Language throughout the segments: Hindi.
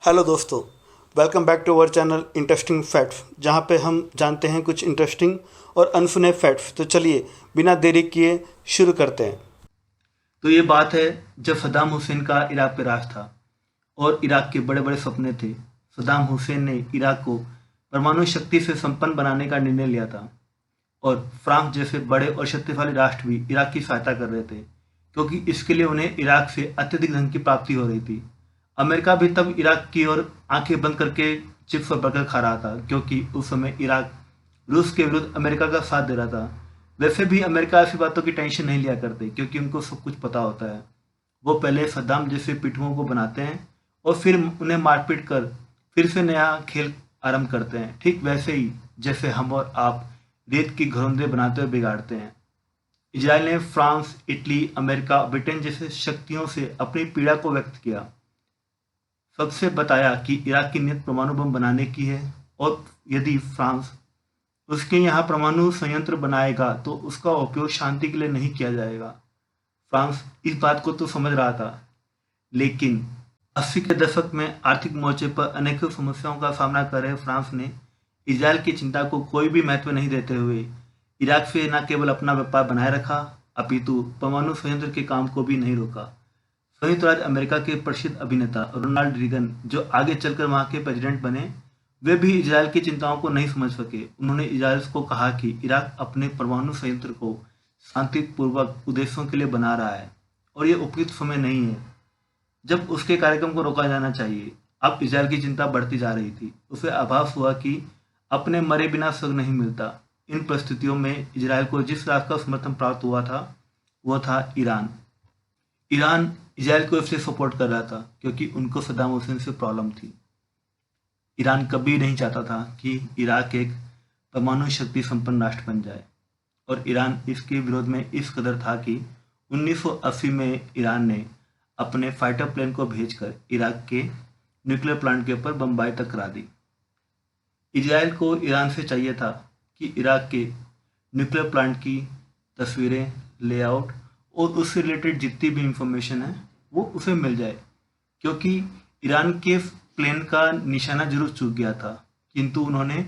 हेलो दोस्तों, welcome back to our channel interesting facts, जहाँ पे हम जानते हैं कुछ इंटरेस्टिंग और अनसुने फैक्ट्स। तो चलिए बिना देरी किए शुरू करते हैं। तो ये बात है जब सद्दाम हुसैन का इराक पे राज था और इराक के बड़े बड़े सपने थे। सद्दाम हुसैन ने इराक को परमाणु शक्ति से संपन्न बनाने का निर्णय लिया था और फ्रांस जैसे बड़े और शक्तिशाली राष्ट्र भी इराक की सहायता कर रहे थे, क्योंकि इसके लिए उन्हें इराक से अत्यधिक धन की प्राप्ति हो रही थी। अमेरिका भी तब इराक की ओर आंखें बंद करके चिप्स और बर्गर खा रहा था, क्योंकि उस समय इराक रूस के विरुद्ध अमेरिका का साथ दे रहा था। वैसे भी अमेरिका ऐसी बातों की टेंशन नहीं लिया करते, क्योंकि उनको सब कुछ पता होता है। वो पहले सद्दाम जैसे पिट्ठुओं को बनाते हैं और फिर उन्हें मारपीट कर फिर से नया खेल आरंभ करते हैं, ठीक वैसे ही जैसे हम और आप रेत की घरौंदे बनाते हुए बिगाड़ते हैं। इजराइल ने फ्रांस, इटली, अमेरिका, ब्रिटेन जैसे शक्तियों से अपनी पीड़ा को व्यक्त किया। सबसे बताया कि इराक की नीयत परमाणु बम बनाने की है और यदि फ्रांस उसके यहाँ परमाणु संयंत्र बनाएगा तो उसका उपयोग शांति के लिए नहीं किया जाएगा। फ्रांस इस बात को तो समझ रहा था, लेकिन 80 के दशक में आर्थिक मोर्चे पर अनेकों समस्याओं का सामना कर रहे फ्रांस ने इजराइल की चिंता को कोई भी महत्व नहीं देते हुए इराक से न केवल अपना व्यापार बनाए रखा, अपितु परमाणु संयंत्र के काम को भी नहीं रोका। संयुक्त राज्य अमेरिका के प्रसिद्ध अभिनेता रोनाल्ड रीगन, जो आगे चलकर वहां के प्रेसिडेंट बने, वे भी इजराइल की चिंताओं को नहीं समझ सके। उन्होंने इजराइल को कहा कि इराक अपने परमाणु संयंत्र को शांतिपूर्वक उद्देश्यों के लिए बना रहा है और ये उपयुक्त समय नहीं है जब उसके कार्यक्रम को रोका जाना चाहिए। अब इजराइल की चिंता बढ़ती जा रही थी। उसे आभास हुआ कि अपने मरे बिना स्वर्ग नहीं मिलता। इन परिस्थितियों में इजराइल को जिस राष्ट्र का समर्थन प्राप्त हुआ था वह था ईरान। ईरान इजराइल को इसलिए सपोर्ट कर रहा था क्योंकि उनको सद्दाम हुसैन से प्रॉब्लम थी। ईरान कभी नहीं चाहता था कि इराक एक परमाणु शक्ति संपन्न राष्ट्र बन जाए, और ईरान इसके विरोध में इस कदर था कि 1980 में ईरान ने अपने फाइटर प्लेन को भेजकर इराक के न्यूक्लियर प्लांट के ऊपर बमबारी तक करा दी। इजराइल को ईरान से चाहिए था कि इराक के न्यूक्लियर प्लांट की तस्वीरें, लेआउट और उससे रिलेटेड जितनी भी इंफॉर्मेशन है वो उसे मिल जाए, क्योंकि ईरान के प्लेन का निशाना जरूर चूक गया था, किंतु उन्होंने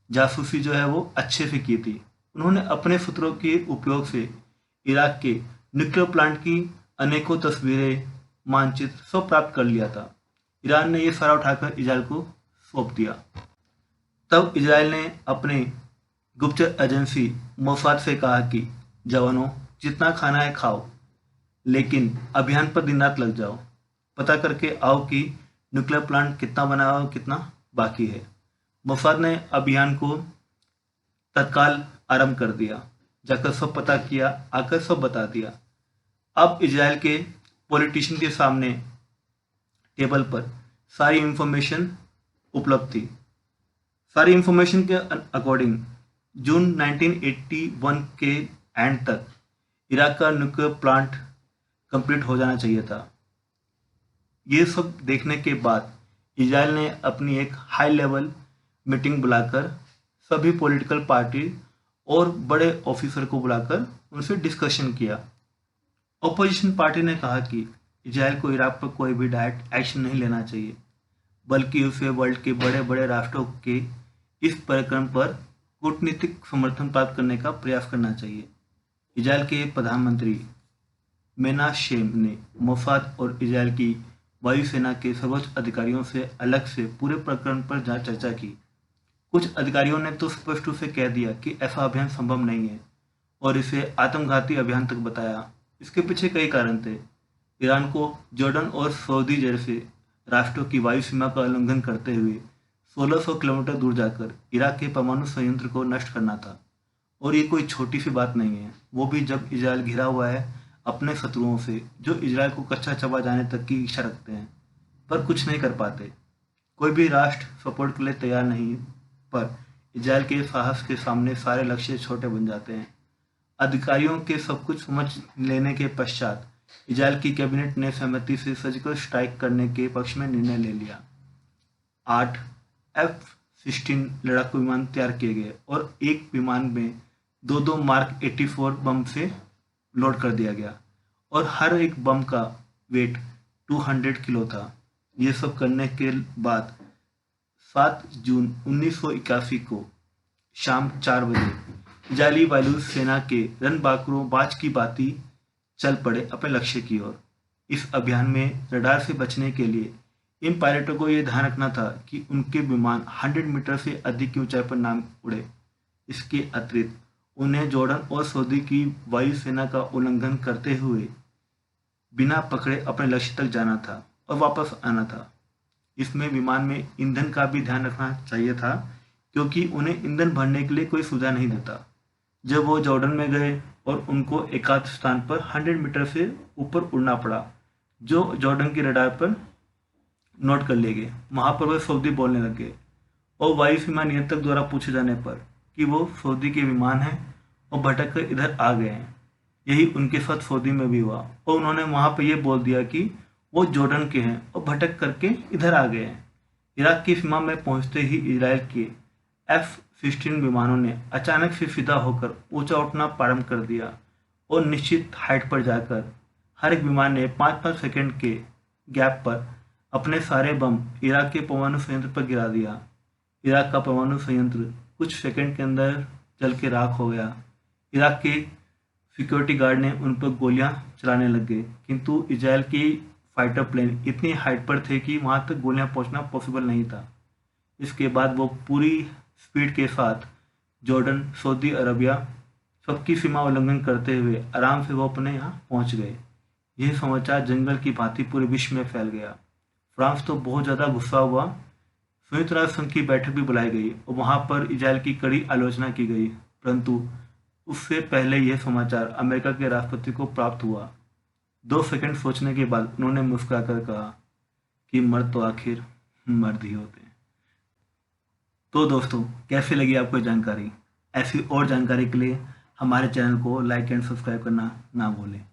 जासूसी जो है वो अच्छे से की थी। उन्होंने अपने सूत्रों के उपयोग से इराक के न्यूक्लियर प्लांट की अनेकों तस्वीरें, मानचित्र सब प्राप्त कर लिया था। ईरान ने ये सारा उठाकर इजराइल को सौंप दिया। तब इजराइल ने अपने गुप्तचर एजेंसी मोसाद से कहा कि जवानों, जितना खाना है खाओ, लेकिन अभियान पर दिन रात लग जाओ, पता करके आओ कि न्यूक्लियर प्लांट कितना बना है और कितना बाकी है। मोसाद ने अभियान को तत्काल आरंभ कर दिया, जाकर सब पता किया, आकर सब बता दिया। अब इजराइल के पॉलिटिशियन के सामने टेबल पर सारी इंफॉर्मेशन उपलब्ध थी। सारी इंफॉर्मेशन के अकॉर्डिंग जून 1981 के एंड तक इराक का न्यूक्लियर प्लांट कंप्लीट हो जाना चाहिए था। ये सब देखने के बाद इजराइल ने अपनी एक हाई लेवल मीटिंग बुलाकर सभी पॉलिटिकल पार्टी और बड़े ऑफिसर को बुलाकर उनसे डिस्कशन किया। ऑपोजिशन पार्टी ने कहा कि इजराइल को इराक पर कोई भी डायरेक्ट एक्शन नहीं लेना चाहिए, बल्कि उसे वर्ल्ड के बड़े बड़े राष्ट्रों के इस कार्यक्रम पर कूटनीतिक समर्थन प्राप्त करने का प्रयास करना चाहिए। इजराइल के प्रधानमंत्री मेनाशेम ने मोसाद और इजराइल की वायुसेना के सर्वोच्च अधिकारियों से अलग से पूरे प्रकरण पर चर्चा की। कुछ अधिकारियों ने तो स्पष्ट रूप से कह दिया कि ऐसा अभियान संभव नहीं है और इसे आत्मघाती अभियान तक बताया। इसके पीछे कई कारण थे। ईरान को जॉर्डन और सऊदी जैसे राष्ट्रों की वायु सीमा का उल्लंघन करते हुए 1600 किलोमीटर दूर जाकर इराक के परमाणु संयंत्र को नष्ट करना था, और ये कोई छोटी सी बात नहीं है, वो भी जब इजराइल घिरा हुआ है अपने शत्रुओं से, जो इजराइल को कच्चा चबा जाने तक की इच्छा रखते हैं पर कुछ नहीं कर पाते। कोई भी राष्ट्र सपोर्ट के लिए तैयार नहीं, पर इजराइल के साहस के सामने सारे लक्ष्य छोटे बन जाते हैं। अधिकारियों के सब कुछ समझ लेने के पश्चात इजराइल की कैबिनेट ने सहमति से सर्जिकल स्ट्राइक करने के पक्ष में निर्णय ले लिया। 8 F-16 लड़ाकू विमान तैयार किए गए और एक विमान में 2 मार्क 84 बम से लोड कर दिया गया, और हर एक बम का वेट 200 किलो था। ये सब करने के बाद 7 जून 1981 को शाम 4 बजे इजरायली वायु सेना के रणबांकुरों बाज की बाती चल पड़े अपने लक्ष्य की ओर। इस अभियान में रडार से बचने के लिए इन पायलटों को यह ध्यान रखना था कि उनके विमान 100 मीटर से अधिक की ऊंचाई पर ना उड़े। इसके अतिरिक्त उन्हें जॉर्डन और सऊदी की वायुसेना का उल्लंघन करते हुए बिना पकड़े अपने लक्ष्य तक जाना था और वापस आना था। इसमें विमान में ईंधन का भी ध्यान रखना चाहिए था, क्योंकि उन्हें ईंधन भरने के लिए कोई सुविधा नहीं देता। जब वो जॉर्डन में गए और उनको एकांत स्थान पर 100 मीटर से ऊपर उड़ना पड़ा, जो जॉर्डन की रडार पर नोट कर लिए गए। वहां पर वे सऊदी बोलने लग गए और वायु सीमा नियंत्रक द्वारा पूछे जाने पर कि वो सऊदी के विमान हैं और भटक कर इधर आ गए हैं। यही उनके साथ सऊदी में भी हुआ और उन्होंने वहां पर यह बोल दिया कि वो जॉर्डन के हैं और भटक करके इधर आ गए हैं। इराक की सीमा में पहुंचते ही इजराइल के F-16 विमानों ने अचानक से फिदा होकर ऊंचा उठना प्रारंभ कर दिया और निश्चित हाइट पर जाकर हर एक विमान ने 5-5 सेकंड के गैप पर अपने सारे बम इराक के परमाणु संयंत्र पर गिरा दिया। इराक का परमाणु संयंत्र कुछ सेकंड के अंदर जल के राख हो गया। इराक के सिक्योरिटी गार्ड ने उन पर गोलियां चलाने लग गए, किंतु इजराइल की फाइटर प्लेन इतनी हाइट पर थे कि वहां तक गोलियां पहुंचना पॉसिबल नहीं था। इसके बाद वो पूरी स्पीड के साथ जॉर्डन, सऊदी अरबिया सबकी सीमा उल्लंघन करते हुए आराम से वो अपने यहाँ पहुंच गए। यह समाचार जंगल की भांति पूरे विश्व में फैल गया। फ्रांस तो बहुत ज़्यादा गुस्सा हुआ। संयुक्त राष्ट्र संघ की बैठक भी बुलाई गई और वहां पर इजराइल की कड़ी आलोचना की गई, परंतु उससे पहले यह समाचार अमेरिका के राष्ट्रपति को प्राप्त हुआ। 2 सेकंड सोचने के बाद उन्होंने मुस्कुराकर कहा कि मर्द तो आखिर मर्द ही होते हैं। तो दोस्तों, कैसी लगी आपको जानकारी? ऐसी और जानकारी के लिए हमारे चैनल को लाइक एंड सब्सक्राइब करना ना भूलें।